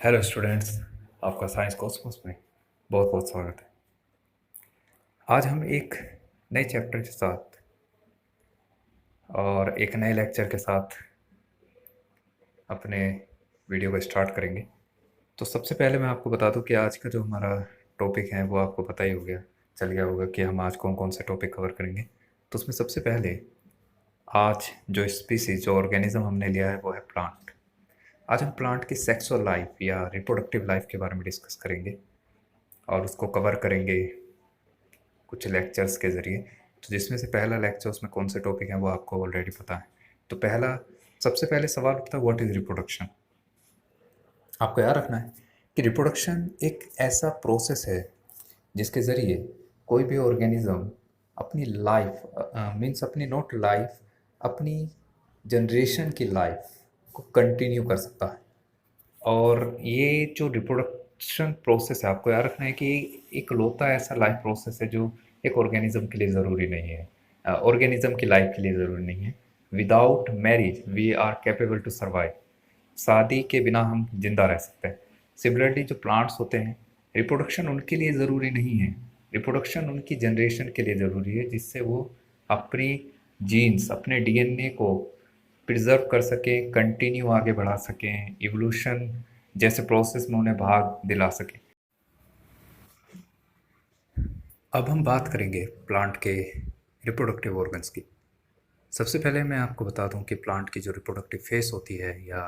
Hello students, आपका science Cosmos में बहुत बहुत स्वागत है। आज हम एक नए चैप्टर के साथ और एक नए लेक्चर के साथ अपने वीडियो को स्टार्ट करेंगे। तो सबसे पहले मैं आपको बता दूं कि आज का जो हमारा टॉपिक है वो आपको पता ही हो गया चल गया होगा कि हम आज कौन कौन से टॉपिक कवर करेंगे। तो उसमें सबसे पहले आज जो स्पीसीज जो ऑर्गेनिज्म हमने लिया है वो है प्लांट। आज हम प्लांट की सेक्सुअल लाइफ या रिप्रोडक्टिव लाइफ के बारे में डिस्कस करेंगे और उसको कवर करेंगे कुछ लेक्चर्स के ज़रिए। तो जिसमें से पहला लेक्चर उसमें कौन से टॉपिक हैं वो आपको ऑलरेडी पता है। तो पहला सबसे पहले सवाल उठता है, व्हाट इज़ रिप्रोडक्शन। आपको याद रखना है कि रिप्रोडक्शन एक ऐसा प्रोसेस है जिसके ज़रिए कोई भी ऑर्गेनिज्म अपनी लाइफ मीन्स अपनी नॉट लाइफ अपनी जनरेशन की लाइफ को कंटिन्यू कर सकता है। और ये जो रिप्रोडक्शन प्रोसेस है, आपको याद रखना है कि इकलौता ऐसा लाइफ प्रोसेस है जो एक ऑर्गेनिज्म के लिए ज़रूरी नहीं है, ऑर्गेनिज्म की लाइफ के लिए ज़रूरी नहीं है। Without marriage we are capable to survive. शादी के बिना हम जिंदा रह सकते हैं। सिमिलरली जो प्लांट्स होते हैं, रिप्रोडक्शन उनके लिए ज़रूरी नहीं है। रिप्रोडक्शन उनकी जनरेशन के लिए ज़रूरी है जिससे वो अपनी जीन्स अपने डीएनए को प्रिजर्व कर सकें, कंटिन्यू आगे बढ़ा सकें, इवोल्यूशन जैसे प्रोसेस में उन्हें भाग दिला सकें। अब हम बात करेंगे प्लांट के रिप्रोडक्टिव ऑर्गन्स की। सबसे पहले मैं आपको बता दूं कि प्लांट की जो रिप्रोडक्टिव फेस होती है या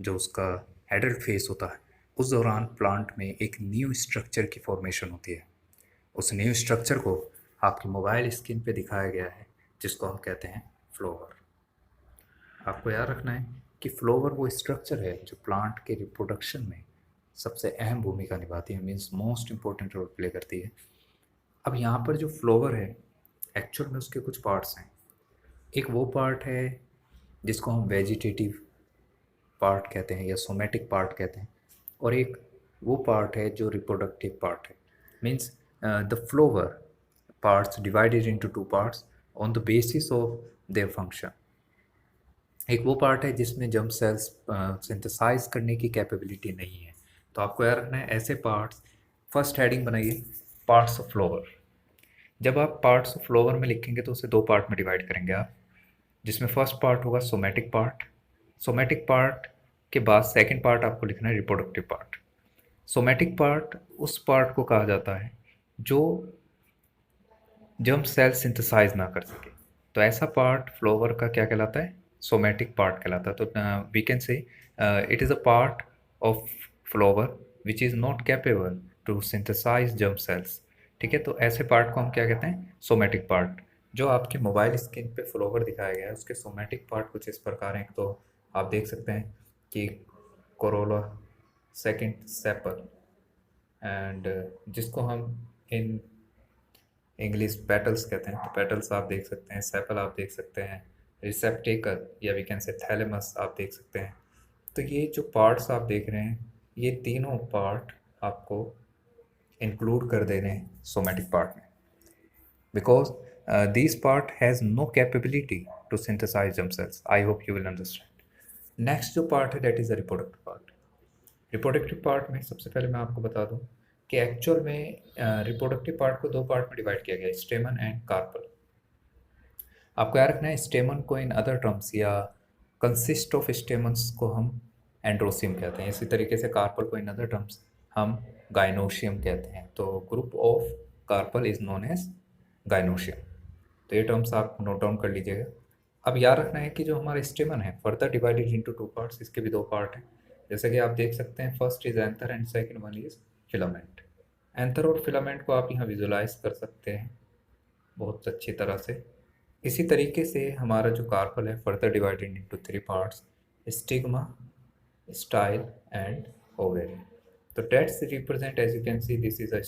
जो उसका एडल्ट फेस होता है, उस दौरान प्लांट में एक न्यू स्ट्रक्चर की फॉर्मेशन होती है। उस न्यू स्ट्रक्चर को आपकी मोबाइल स्क्रीन पे दिखाया गया है, जिसको हम कहते हैं फ्लोवर। आपको याद रखना है कि फ्लोवर वो स्ट्रक्चर है जो प्लांट के रिप्रोडक्शन में सबसे अहम भूमिका निभाती है, means most important role play करती है। अब यहाँ पर जो फ्लोवर है, एक्चुअल में उसके कुछ पार्ट्स हैं। एक वो पार्ट है जिसको हम वेजिटेटिव पार्ट कहते हैं या सोमेटिक पार्ट कहते हैं, और एक वो पार्ट है जो रिप्रोडक्टिव पार्ट है। Means the flower parts divided into two parts on the basis of their function. एक वो पार्ट है जिसमें जर्म सेल्स सिंथेसाइज करने की कैपेबिलिटी नहीं है। तो आपको याद रखना है ऐसे पार्ट्स। फर्स्ट हेडिंग बनाइए, पार्ट्स ऑफ फ्लोवर। जब आप पार्ट्स ऑफ फ्लोवर में लिखेंगे तो उसे दो पार्ट में डिवाइड करेंगे आप, जिसमें फर्स्ट पार्ट होगा सोमेटिक पार्ट। सोमेटिक पार्ट के बाद सेकंड पार्ट आपको लिखना है रिप्रोडक्टिव पार्ट। सोमेटिक पार्ट उस पार्ट को कहा जाता है जो जर्म सेल सिंथेसाइज ना कर सके। तो ऐसा पार्ट फ्लोवर का क्या कहलाता है? सोमेटिक पार्ट कहलाता है। तो we can say it is a part of flower which is not capable to synthesize germ cells. ठीक है, तो ऐसे पार्ट को हम क्या कहते हैं? Somatic part. जो आपके मोबाइल स्क्रीन पे फ्लोवर दिखाया गया है उसके सोमेटिक पार्ट कुछ इस प्रकार हैं। तो आप देख सकते हैं कि कोरोला, सेकंड सेपल, एंड जिसको हम इन इंग्लिश पेटल्स कहते हैं। तो पेटल्स आप देख सकते हैं, सेपल आप देख सकते हैं, रिसेप्टेकल या वी कैन से थैलेमस आप देख सकते हैं। तो ये जो पार्ट्स आप देख रहे हैं, ये तीनों पार्ट आपको इंक्लूड कर देने हैं सोमेटिक पार्ट में, because this part has no capability to synthesize themselves. I hope you will understand. Next जो पार्ट है that is the reproductive part. Reproductive part में सबसे पहले मैं आपको बता दूं कि एक्चुअल में रिप्रोडक्टिव पार्ट को दो पार्ट में डिवाइड किया गया है, स्टेमन एंड कार्पल। आपको याद रखना है स्टेमन को इन अदर टर्म्स या कंसिस्ट ऑफ स्टेमन्स को हम एंड्रोसियम कहते हैं। इसी तरीके से कार्पल को इन अदर टर्म्स हम गाइनोशियम कहते हैं। तो group of carpel is known as gynoecium. तो ये टर्म्स आप नोट डाउन कर लीजिएगा। अब याद रखना है कि जो हमारा स्टेमन है further divided into two parts, इसके भी दो पार्ट हैं। जैसे कि आप देख सकते हैं, first is anther and second one is filament. Anther और फिलामेंट को आप यहाँ विजुलाइज कर सकते हैं बहुत अच्छी तरह से। इसी तरीके से हमारा जो कार्पल है further divided into three parts, stigma, style and ovary. तो that's represent, as you can see, this is a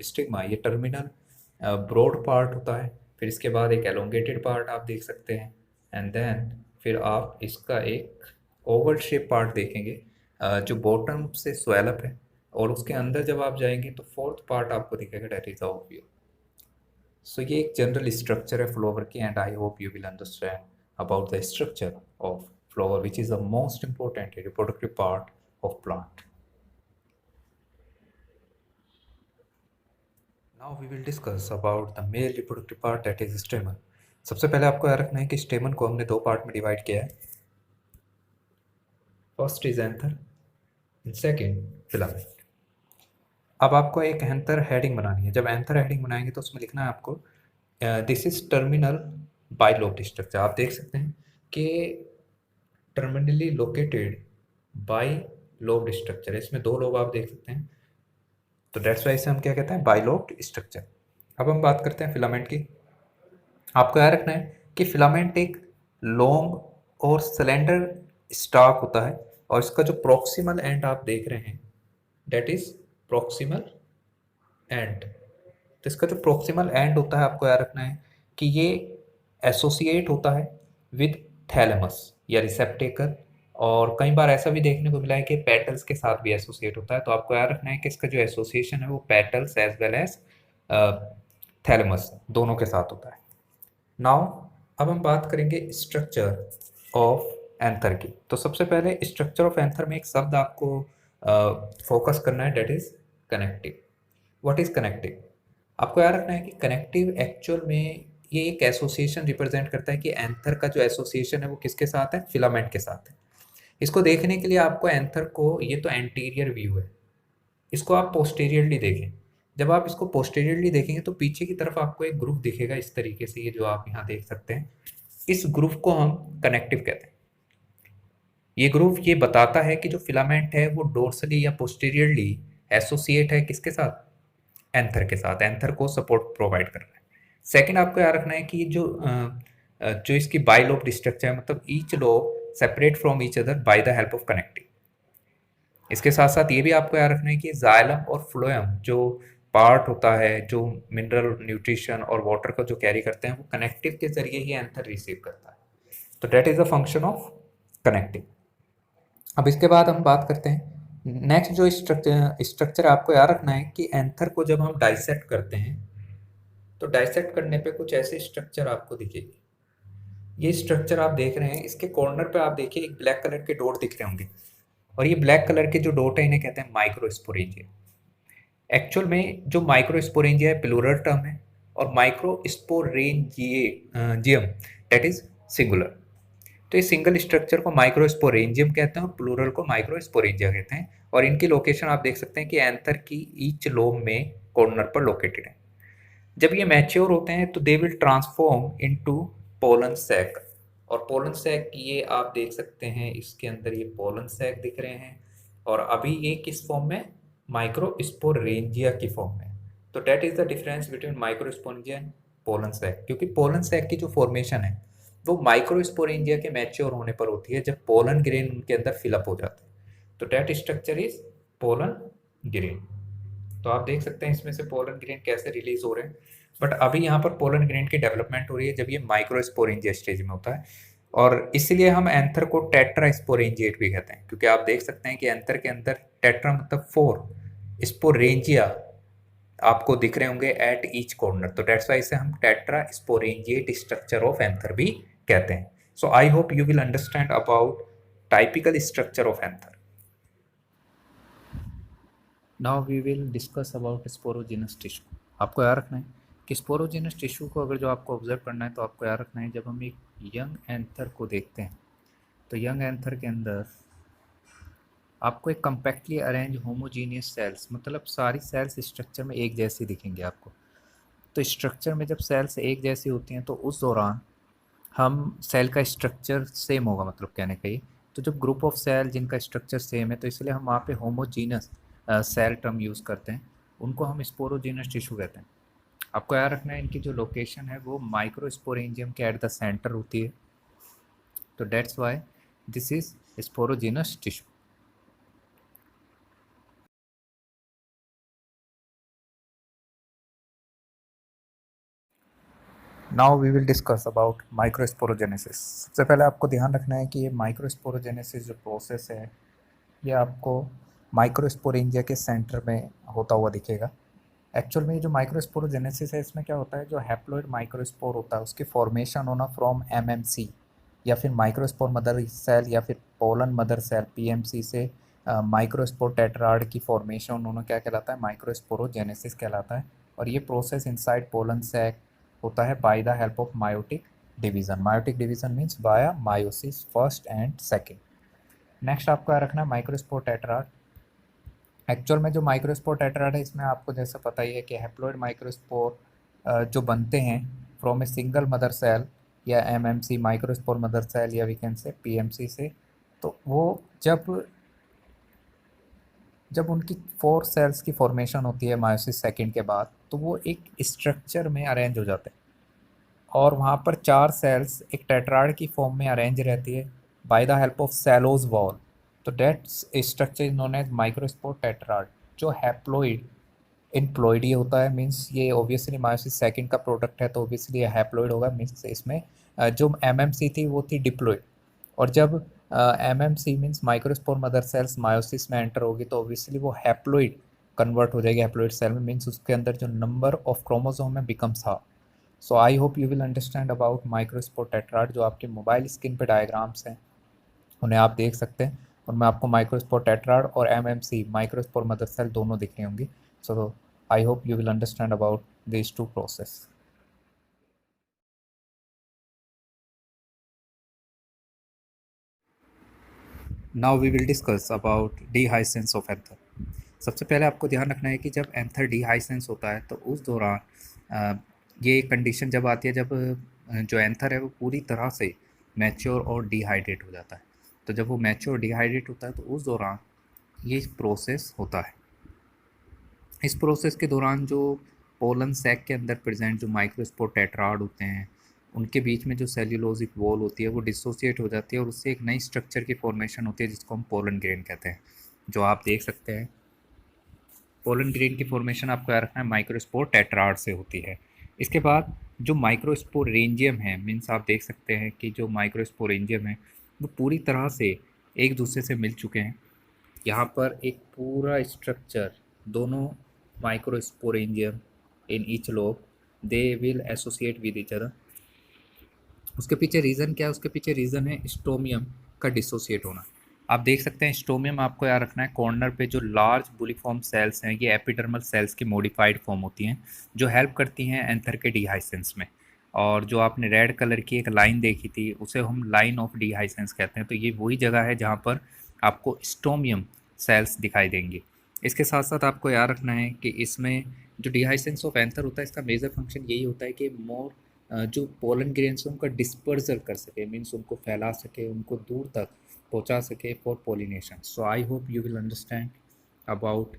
stigma. ये टर्मिनल ब्रॉड पार्ट होता है। फिर इसके बाद एक एलोंगेटेड पार्ट आप देख सकते हैं, एंड देन फिर आप इसका एक ओवल शेप पार्ट देखेंगे जो बॉटम से स्वेलअप है, और उसके अंदर जब आप जाएंगे तो फोर्थ पार्ट आपको दिखेगा, that is the ovule. So ये एक जनरल स्ट्रक्चर है फ्लोवर की, and I hope you will understand about the structure of flower which is the most important reproductive part of plant. Now we will discuss about the male reproductive part that is stamen. सबसे पहले आपको याद रखना है कि स्टेमन को हमने दो पार्ट में डिवाइड किया है। First is anther and second filament. अब आपको एक एंथर हेडिंग बनानी है। जब एंथर हेडिंग बनाएंगे तो उसमें लिखना है आपको this is terminal bilobed structure. आप देख सकते हैं कि terminally located by lobed structure, इसमें दो लोब आप देख सकते हैं, तो डेट्स वाई इसे हम क्या कहते हैं, बाइलोब्ड स्ट्रक्चर। अब हम बात करते हैं फिलामेंट की। आपको याद रखना है कि फिलामेंट एक लॉन्ग और सिलेंडर स्टाक होता है और इसका जो प्रोक्सिमल एंड आप देख रहे हैं डेट इज प्रोक्सिमल एंड। तो इसका जो प्रोक्सिमल एंड होता है आपको याद रखना है कि ये एसोसिएट होता है विद थैलेमस या रिसेप्टेकल, और कई बार ऐसा भी देखने को मिला है कि पेटल्स के साथ भी एसोसिएट होता है। तो आपको याद रखना है कि इसका जो एसोसिएशन है वो petals as well as thalamus दोनों के साथ होता है। नाउ अब हम बात करेंगे स्ट्रक्चर ऑफ एंथर की। तो सबसे पहले स्ट्रक्चर ऑफ एंथर में एक शब्द आपको फोकस करना है, that is connective. What is connective? आपको याद रखना है कि कनेक्टिव एक्चुअल में ये एक एसोसिएशन रिप्रेजेंट करता है कि एंथर का जो एसोसिएशन है वो किसके साथ है, फिलामेंट के साथ है। इसको देखने के लिए आपको एंथर को, ये तो एंटीरियर व्यू है, इसको आप पोस्टीरियरली देखें। जब आप इसको पोस्टीरियरली देखेंगे तो पीछे की तरफ आपको एक ग्रुप दिखेगा इस तरीके से, ये जो आप यहाँ देख सकते हैं, इस ग्रुप को हम कनेक्टिव कहते हैं। ये ग्रुप ये बताता है कि जो फिलामेंट है वो डोर्सली या पोस्टीरियरली एसोसिएट है किसके साथ, एंथर के साथ, एंथर को सपोर्ट प्रोवाइड कर रहा है। सेकंड आपको याद रखना है कि जो इसकी बाइलोब स्ट्रक्चर है, मतलब each lobe separate from each other by the help of connective. इसके साथ साथ ये भी आपको याद रखना है कि जाइलम और फ्लोएम जो पार्ट होता है, जो मिनरल न्यूट्रिशन और वाटर को जो कैरी करते हैं, वो कनेक्टिव के जरिए ही एंथर रिसीव करता है। तो that is a function of connective. अब इसके बाद हम बात करते हैं नेक्स्ट जो स्ट्रक्चर आपको याद रखना है कि एंथर को जब हम डाइसेक्ट करते हैं तो डाइसेक्ट करने पे कुछ ऐसे स्ट्रक्चर आपको दिखेगी। ये स्ट्रक्चर आप देख रहे हैं, इसके कॉर्नर पे आप देखिए एक ब्लैक कलर के डॉट दिख रहे होंगे, और ये ब्लैक कलर के जो डॉट है इन्हें कहते हैं माइक्रोस्पोरेंजिया। एक्चुअल में जो माइक्रोस्पोरेंजिया है प्लूरल टर्म है, और माइक्रोस्पोरेंजियम दैट इज सिंगुलर। तो इस सिंगल स्ट्रक्चर को माइक्रोस्पोरेंजियम कहते हैं और प्लूरल को माइक्रोस्पोरेंजिया कहते हैं, और इनकी लोकेशन आप देख सकते हैं कि एंथर की ईच लोब में कॉर्नर पर लोकेटेड है। जब ये मैच्योर होते हैं तो they will transform into pollen sac, और पोलन सैक ये आप देख सकते हैं, इसके अंदर ये पोलन सैक दिख रहे हैं, और अभी ये किस फॉर्म में, माइक्रोस्पोरेंजिया की फॉर्म में। तो that is the difference between microsporangia and pollen sac, क्योंकि पोलन सैक की जो फॉर्मेशन है वो माइक्रोस्पोरेंजिया के मैच्योर होने पर होती है, जब पोलन ग्रेन उनके अंदर फिलअप हो जाता है। तो that structure is pollen grain. तो आप देख सकते हैं इसमें से पोलन ग्रेन कैसे रिलीज हो रहे हैं, बट अभी यहाँ पर पोलन ग्रेन की डेवलपमेंट हो रही है जब ये माइक्रोस्पोरेंजिया स्टेज में होता है, और इसलिए हम एंथर को टेट्रास्पोरेंजिएट भी कहते हैं, क्योंकि आप देख सकते हैं कि एंथर के अंदर टेट्रा मतलब 4 स्पोरेंजिया आपको दिख रहे होंगे एट ईच कॉर्नर। तो डेट्स वाई इसे हम टेट्रास्पोरेंजिएट स्ट्रक्चर ऑफ एंथर भी कहते हैं। So I hope you will understand about typical structure of anther. Now we will discuss about sporogenous tissue. आपको याद रखना है कि स्पोरोजिनस टिश्यू को अगर जो आपको ऑब्जर्व करना है तो आपको याद रखना है, जब हम एक यंग एंथर को देखते हैं तो यंग एंथर के अंदर आपको एक कम्पैक्टली अरेंज होमोजीनियस सेल्स, मतलब सारी सेल्स स्ट्रक्चर में एक जैसी दिखेंगी आपको। तो स्ट्रक्चर में जब सेल्स एक जैसी होती हैं तो उस दौरान हम सेल का स्ट्रक्चर सेम होगा, मतलब कहने का ये। तो जब ग्रुप ऑफ सेल जिनका स्ट्रक्चर सेम है तो इसलिए हम वहाँ पे होमोजीनस सेल टर्म यूज़ करते हैं, उनको हम स्पोरोजीनस टिश्यू कहते हैं। आपको याद रखना है इनकी जो लोकेशन है वो माइक्रोस्पोरेंजियम के एट द सेंटर होती है। तो that's why this is sporogenous tissue. Now we will discuss about microsporogenesis. सबसे पहले आपको ध्यान रखना है कि ये माइक्रोस्पोरोजेनेसिस जो प्रोसेस है ये आपको माइक्रोस्पोरेंजिया के सेंटर में होता हुआ दिखेगा। एक्चुअल में ये जो माइक्रोस्पोरोजेनेसिस है इसमें क्या होता है, जो हैप्लॉइड माइक्रोस्पोर होता है उसकी फॉर्मेशन होना फ्रॉम एमएमसी या फिर माइक्रोस्पोर मदर सेल या फिर पोलन मदर सेल पीएमसी से माइक्रोस्पोर टेट्राड की फॉर्मेशन होना क्या कहलाता है, माइक्रोस्पोरोजेनेसिस कहलाता है। और ये प्रोसेस इनसाइड पोलन सैक होता है by the help of meiotic division. Meiotic division means by meiosis first and second. Next आपको याद रखना है माइक्रोस्पोर टेट्राड। एक्चुअल में जो माइक्रोस्पोर टेट्राड है इसमें आपको जैसे पता ही है कि हैप्लॉइड माइक्रोस्पोर जो बनते हैं from a single mother cell या एमएमसी माइक्रोस्पोर मदर सेल या वी कैन से पीएमसी से, तो वो जब जब उनकी 4 सेल्स की फॉर्मेशन होती है मायोसिस सेकेंड के बाद, तो वो एक स्ट्रक्चर में अरेंज हो जाते हैं और वहाँ पर 4 सेल्स एक टेट्राड की फॉर्म में अरेंज रहती है by the help of cellulose wall. तो that structure is known as microspore tetrad. जो हैप्लॉइड इनप्लॉइड ये होता है, मीन्स ये ऑब्वियसली मायोसिस सेकंड का प्रोडक्ट है तो ऑब्वियसली ये हैप्लॉइड होगा, मीन्स इसमें जो एमएमसी थी वो थी डिप्लॉइड। और जब MMC means microspore mother cells meiosis में एंटर होगी तो ऑब्वियसली वो हैप्लॉइड कन्वर्ट हो जाएगी हैप्लॉइड सेल में, मीन्स उसके अंदर जो नंबर ऑफ क्रोमोसोम है becomes half. So I hope you will understand about microspore tetrad. जो आपके मोबाइल स्क्रीन पे डायग्राम्स हैं उन्हें आप देख सकते हैं, उनमें आपको माइक्रोस्पोर टेट्राड और एमएमसी माइक्रोस्पोर मदर सेल दोनों दिख रही होंगी। So I hope you will understand about these two process. Now we will discuss about dehiscence of anther. सबसे पहले आपको ध्यान रखना है कि जब एंथर डिहाइसेंस होता है तो उस दौरान ये कंडीशन जब आती है जब जो एंथर है वो पूरी तरह से मैच्योर और डिहाइड्रेट हो जाता है। तो जब वो मैच्योर डिहाइड्रेट होता है तो उस दौरान ये प्रोसेस होता है। इस प्रोसेस के दौरान जो पोलन सैक के अंदर प्रेजेंट जो माइक्रोस्पोर टेट्राड होते हैं उनके बीच में जो सेल्यूलोजिक वॉल होती है वो डिसोसिएट हो जाती है और उससे एक नई स्ट्रक्चर की फॉर्मेशन होती है जिसको हम पोलन ग्रेन कहते हैं, जो आप देख सकते हैं। पोलन ग्रेन की फॉर्मेशन आपको याद रखना है माइक्रोस्पोर टेट्राड से होती है। इसके बाद जो माइक्रोस्पोरेंजियम है, मीन्स आप देख सकते हैं कि जो माइक्रोस्पोरेंजियम है वो पूरी तरह से एक दूसरे से मिल चुके हैं। यहाँ पर एक पूरा स्ट्रक्चर दोनों microsporangium in each lobe they will associate with each other. उसके पीछे रीज़न क्या है? उसके पीछे रीज़न है स्टोमियम का डिसोसिएट होना। आप देख सकते हैं स्टोमियम आपको याद रखना है कॉर्नर पे जो लार्ज बुलिफॉर्म सेल्स हैं ये एपिडर्मल सेल्स की मॉडिफाइड फॉर्म होती हैं जो हेल्प करती हैं एंथर के डिहाइसेंस में। और जो आपने रेड कलर की एक लाइन देखी थी उसे हम लाइन ऑफ डिहाइसेंस कहते हैं। तो ये वही जगह है जहाँ पर आपको स्टोमियम सेल्स दिखाई देंगी। इसके साथ साथ आपको याद रखना है कि इसमें जो डिहाइसेंस ऑफ एंथर होता है इसका मेजर फंक्शन यही होता है कि मोर जो पोलन ग्रेन्स हैं उनका डिस्पर्जल कर सके, मीन्स उनको फैला सके, उनको दूर तक पहुंचा सके for pollination. So I hope you will understand about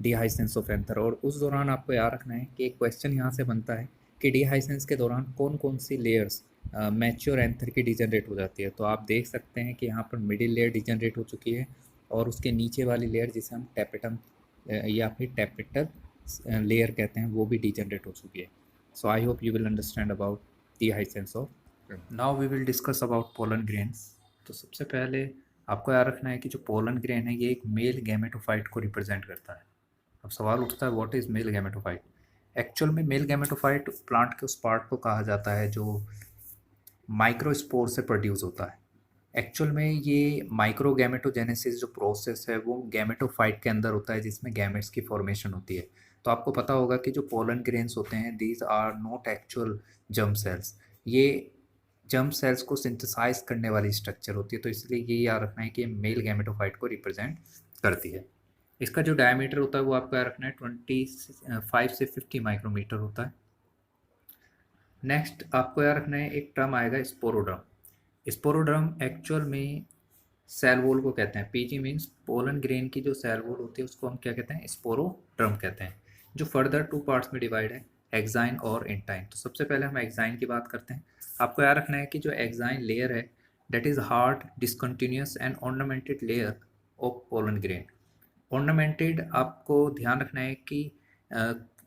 dehiscence of anther. और उस दौरान आपको याद रखना है कि एक क्वेश्चन यहाँ से बनता है कि डिहाइसेंस के दौरान कौन कौन सी लेयर्स मैच्योर एंथर की डिजनरेट हो जाती है। तो आप देख सकते हैं कि यहाँ पर मिडिल लेयर डिजनरेट हो चुकी है और उसके नीचे वाली लेयर जिसे हम टेपेटम या फिर टेपिटल लेयर कहते हैं वो भी डिजनरेट हो चुकी है। So I hope you will understand about dehiscence of. Now we will discuss about pollen grains. तो सबसे पहले आपको याद रखना है कि जो पोलन ग्रेन है ये एक मेल गैमेटोफाइट को रिप्रेजेंट करता है। अब सवाल उठता है what is male gametophyte. Actual में मेल गैमेटोफाइट प्लांट के उस पार्ट को कहा जाता है जो माइक्रोस्पोर से प्रोड्यूस होता है। एक्चुअल में ये माइक्रोगैमेटोजेनेसिस जो प्रोसेस है वो गैमेटोफाइट के अंदर होता है जिसमें गैमेट्स की फॉर्मेशन होती है। तो आपको पता होगा कि जो पोलन ग्रेन्स होते हैं these are not actual germ cells, ये जर्म सेल्स को सिंथेसाइज करने वाली स्ट्रक्चर होती है। तो इसलिए ये याद रखना है कि मेल गैमेटोफाइट को रिप्रेजेंट करती है। इसका जो डायमीटर होता है वो आपको याद रखना है 25 से 50 माइक्रोमीटर होता है। नेक्स्ट आपको याद रखना है एक टर्म आएगा स्पोरोड्रम। स्पोरोड्रम एक्चुअल में सेल वॉल को कहते हैं। पीजी मीन्स पोलन ग्रेन की जो सेल वॉल होती है उसको हम क्या कहते हैं? स्पोरोड्रम कहते हैं, जो फर्दर 2 पार्ट्स में डिवाइड है, एक्साइन और इंटाइन। तो सबसे पहले हम एक्साइन की बात करते हैं। आपको याद रखना है कि जो एक्साइन लेयर है that is hard discontinuous and ornamented layer of pollen grain. Ornamented आपको ध्यान रखना है कि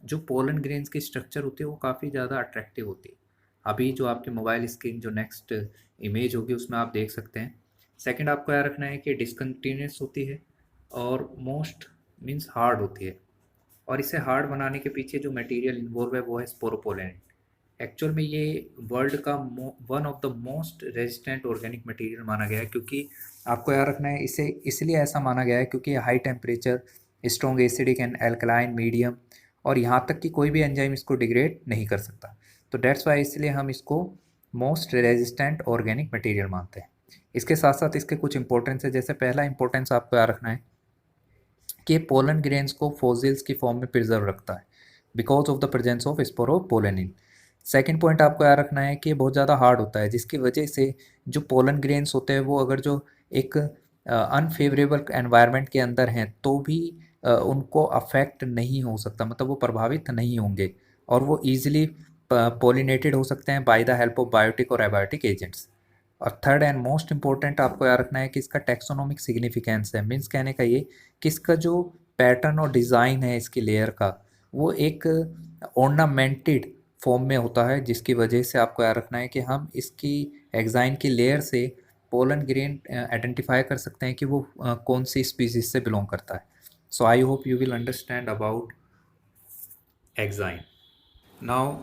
जो पोलन ग्रेन्स की स्ट्रक्चर होती है वो काफ़ी ज़्यादा अट्रैक्टिव होती है। अभी जो आपके मोबाइल स्क्रीन जो नेक्स्ट इमेज होगी उसमें आप देख सकते हैं। सेकंड आपको याद रखना है कि डिसकंटिन्यूस होती है और मोस्ट मीन्स हार्ड होती है। और इसे हार्ड बनाने के पीछे जो मटेरियल इन्वॉल्व है वो है स्पोरोपोलेन। एक्चुअल में ये वर्ल्ड का one of the most resistant organic material माना गया है, क्योंकि आपको याद रखना है इसे इसलिए ऐसा माना गया है क्योंकि high temperature, strong acidic and alkaline medium और यहाँ तक कि कोई भी एंजाइम इसको डिग्रेड नहीं कर सकता। तो डेट्स वाई इसलिए हम इसको मोस्ट रेजिस्टेंट ऑर्गेनिक मटेरियल मानते हैं। इसके साथ साथ इसके कुछ इंपॉर्टेंस है। जैसे पहला इंपॉर्टेंस आपको याद रखना है कि पोलन ग्रेन्स को फोसिल्स की फॉर्म में प्रिजर्व रखता है because of the presence of sporopollenin. Second point आपको याद रखना है कि ये बहुत ज़्यादा हार्ड होता है, जिसकी वजह से जो पोलन ग्रेन्स होते हैं वो अगर जो एक अनफेवरेबल एनवायरनमेंट के अंदर हैं तो भी उनको अफेक्ट नहीं हो सकता, मतलब वो प्रभावित नहीं होंगे और वो ईजिली पोलिनेटेड हो सकते हैं by the help of biotic और एबायोटिक एजेंट्स। और थर्ड एंड मोस्ट इंपॉर्टेंट आपको याद रखना है कि इसका टेक्सोनोमिक सिग्निफिकेंस है। मीन्स कहने का ये कि इसका जो पैटर्न और डिज़ाइन है इसकी लेयर का, वो एक ऑर्नामेंटेड फॉर्म में होता है, जिसकी वजह से आपको याद रखना है कि हम इसकी एग्जाइन की लेयर से पोलन ग्रेन आइडेंटिफाई कर सकते हैं कि वो कौन सी स्पीसीज से बिलोंग करता है। So I hope you will understand about exine. Now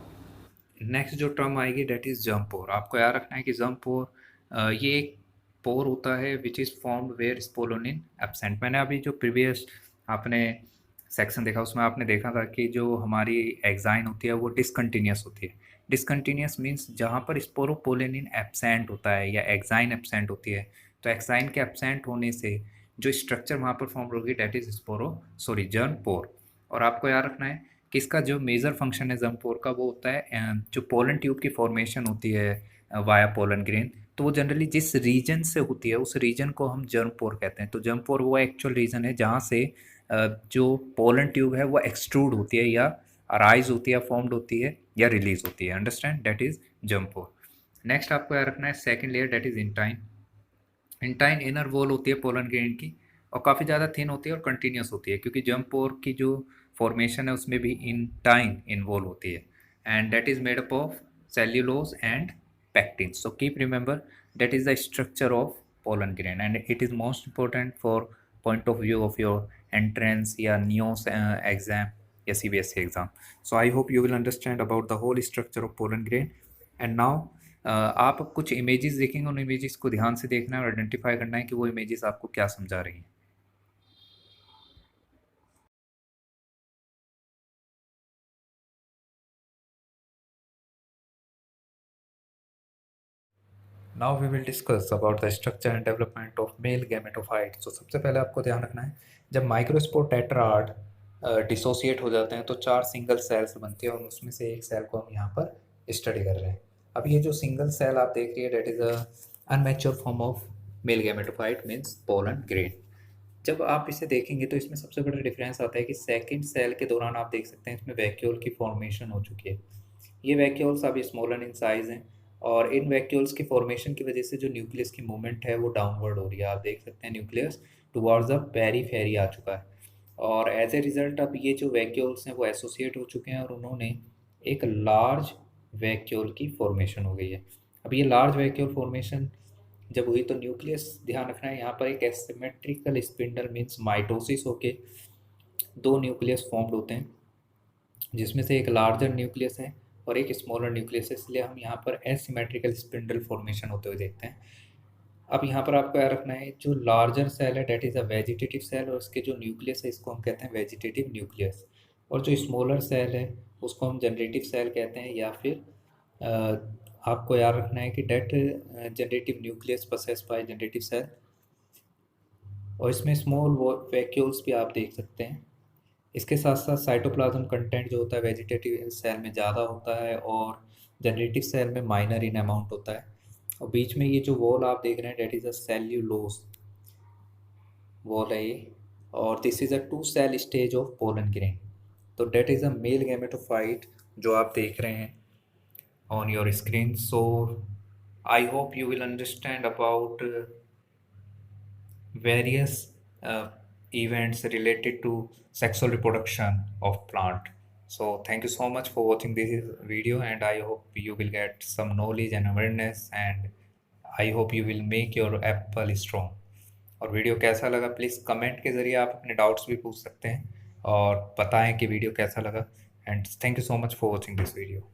next जो टर्म आएगी डेट इज़ जंप पोर। आपको याद रखना है कि जंप पोर ये एक पोर होता है which is formed where sporopollenin absent. मैंने अभी जो प्रीवियस आपने सेक्शन देखा उसमें आपने देखा था कि जो हमारी एग्जाइन होती है वो डिसकंटिन्यूस होती है। डिसकंटिन्यूस मीन्स जहाँ पर स्पोरोपोलेनिन एब्सेंट होता है या एग्जाइन एब्सेंट होती है, तो एग्जाइन के एब्सेंट होने से जो स्ट्रक्चर वहाँ पर फॉर्म होगी डेट इज़ जर्म पोर। और आपको याद रखना है कि इसका जो मेजर फंक्शन है जम्पोर का वो होता है जो पोलन ट्यूब की फॉर्मेशन होती है वाया पोलन ग्रेन, तो वो जनरली जिस रीजन से होती है उस रीजन को हम जर्मपोर कहते हैं। तो जर्मपोर वो एक्चुअल रीजन है जहाँ से जो पोलन ट्यूब है वो एक्सट्रूड होती है या अराइज होती है, फॉर्म्ड होती है या रिलीज होती है। Understand, that is germ pore. Next आपको याद रखना है second layer that is intine. Intine inner wall होती है पोलन ग्रेन की और काफ़ी ज़्यादा थिन होती है और कंटिन्यूस होती है, क्योंकि जंप पोर की जो फॉर्मेशन है उसमें भी इंटाइन इन्वॉल्व होती है and that is made up of cellulose and pectin. So keep remember that is the structure of pollen grain and it is most important for point of view of your entrance या न्यूस exam या CBSE exam. So I hope you will understand about the whole structure of pollen grain. And now आप कुछ images देखेंगे, उन images को ध्यान से देखना है और आइडेंटिफाई करना है कि वो इमेजेस आपको क्या समझा रही हैं। Now we will discuss about the structure and development of male gametophyte. तो सबसे पहले आपको ध्यान रखना है जब माइक्रोस्पोर टेट्राड डिसोसिएट हो जाते हैं तो 4 सिंगल सेल्स बनती है और उसमें से एक सेल को हम यहाँ पर स्टडी कर रहे हैं। अब ये जो सिंगल सेल आप देख रही है that is a immature form of male gametophyte means pollen grain. जब आप इसे देखेंगे तो इसमें सबसे बड़ा डिफरेंस आता है कि सेकंड सेल के दौरान आप देख सकते हैं इसमें वैक्यूल की फॉर्मेशन हो चुकी है। ये वैक्यूल्स अभी स्मॉलर इन साइज़ हैं और इन वैक्यूल्स की फॉर्मेशन की वजह से जो न्यूक्लियस की मूवमेंट है वो डाउनवर्ड हो रही है। आप देख सकते हैं न्यूक्लियस टुवर्ड्स द पेरीफेरी आ चुका है और एज ए रिज़ल्ट अब ये जो वैक्यूल्स हैं वो एसोसिएट हो चुके हैं और उन्होंने एक लार्ज वैक्यूल की फॉर्मेशन हो गई है। अब ये लार्ज वैक्यूल फॉर्मेशन जब हुई तो न्यूक्लियस, ध्यान रखना है यहाँ पर एक एसिमेट्रिकल स्पिंडल मीन्स माइटोसिस होके 2 न्यूक्लियस फॉर्म्ड होते हैं, जिसमें से एक लार्जर न्यूक्लियस है और एक स्मॉलर न्यूक्लियस है, इसलिए हम यहाँ पर एसिमेट्रिकल स्पिंडल फॉर्मेशन होते हुए देखते हैं। अब यहाँ पर आपको याद रखना है जो लार्जर सेल है that is a vegetative cell और उसके जो न्यूक्लियस है इसको हम कहते हैं वेजिटेटिव न्यूक्लियस, और जो स्मॉलर सेल है उसको हम जनरेटिव सेल कहते हैं या फिर आपको याद रखना है कि that generative nucleus possessed by generative cell. और इसमें स्मॉल वैक्यूल्स भी आप देख सकते हैं। इसके साथ साथ साइटोप्लाज्म कंटेंट जो होता है वेजिटेटिव सेल में ज़्यादा होता है और जनरेटिव सेल में माइनर इन अमाउंट होता है। और बीच में ये जो वॉल आप देख रहे हैं that is a cellulose wall है ये, और this is a 2 cell stage of pollen grain. तो that is a male gametophyte जो आप देख रहे हैं on your screen. So I hope you will understand about various events related to sexual reproduction of plant. So thank you so much for watching this video and I hope you will get some knowledge and awareness and I hope you will make your apple strong. और video कैसा लगा please comment के ज़रिए आप अपने doubts भी पूछ सकते हैं और बताएं कि वीडियो कैसा लगा and thank you so much for watching this video.